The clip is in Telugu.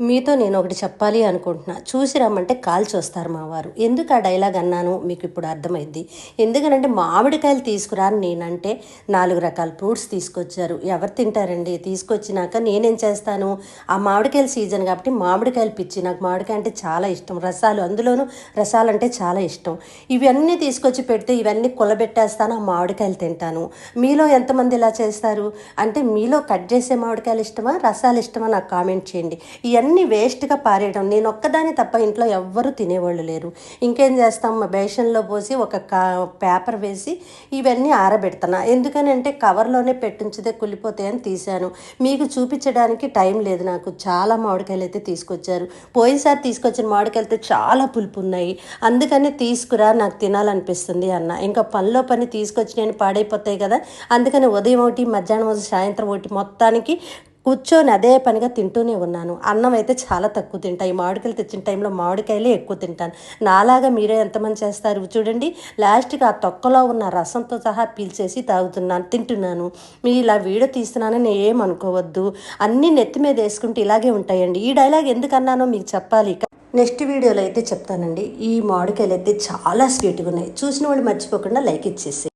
మీతో నేను ఒకటి చెప్పాలి అనుకుంటున్నా. చూసి రమ్మంటే కాల్చి వస్తారు మా వారు. ఎందుకు ఆ డైలాగ్ అన్నానో మీకు ఇప్పుడు అర్థమైద్ది. ఎందుకనంటే మామిడికాయలు తీసుకురా అని నేనంటే 4 రకాల ఫ్రూట్స్ తీసుకొచ్చారు. ఎవరు తింటారండి? తీసుకొచ్చినాక నేనేం చేస్తాను, ఆ మామిడికాయల సీజన్ కాబట్టి మామిడికాయలు పిచ్చి. నాకు మామిడికాయ అంటే చాలా ఇష్టం. రసాలు అందులోనూ రసాలంటే చాలా ఇష్టం. ఇవన్నీ తీసుకొచ్చి పెడితే ఇవన్నీ కులబెట్టేస్తాను, ఆ మామిడికాయలు తింటాను. మీలో ఎంతమంది ఇలా చేస్తారు? అంటే మీలో కట్ చేసే మామిడికాయలు ఇష్టమా? రసాలు ఇష్టమా? నాకు కామెంట్ చేయండి. ఇవన్నీ వేస్ట్గా పారేయడం. నేను ఒక్కదాని తప్ప ఇంట్లో ఎవ్వరూ తినేవాళ్ళు లేరు. ఇంకేం చేస్తాం, బేషన్లో పోసి ఒక పేపర్ వేసి ఇవన్నీ ఆరబెడుతున్నా. ఎందుకని అంటే కవర్లోనే పెట్టించితే కుళ్ళిపోతాయని తీశాను. మీకు చూపించడానికి టైం లేదు నాకు. చాలా మామిడికాయలు అయితే తీసుకొచ్చారు. పోయినసారి తీసుకొచ్చిన మామిడికాయలతో చాలా పులుపు ఉన్నాయి. అందుకని తీసుకురా, నాకు తినాలనిపిస్తుంది అన్న. ఇంకా పనిలో పని తీసుకొచ్చి నేను పాడైపోతాయి కదా, అందుకని ఉదయం ఒకటి, మధ్యాహ్నం ఒకటి, సాయంత్రం ఒకటి మొత్తానికి కూర్చొని అదే పనిగా తింటూనే ఉన్నాను. అన్నం అయితే చాలా తక్కువ తింటా. ఈ మామిడికాయలు తెచ్చిన టైంలో మామిడికాయలే ఎక్కువ తింటాను. నాలాగా మీరే ఎంతమంది చేస్తారు చూడండి. లాస్ట్కి ఆ తొక్కలో ఉన్న రసంతో సహా పీల్చేసి తింటున్నాను. మీరు ఇలా వీడియో తీస్తున్నానని ఏమనుకోవద్దు. అన్నీ నెత్తి మీద వేసుకుంటే ఇలాగే ఉంటాయండి. ఈ డైలాగ్ ఎందుకు అన్నానో మీకు చెప్పాలి. నెక్స్ట్ వీడియోలో అయితే చెప్తానండి. ఈ మామిడికాయలు అయితే చాలా స్వీట్గా ఉన్నాయి. చూసిన వాళ్ళు మర్చిపోకుండా లైక్ ఇచ్చేసి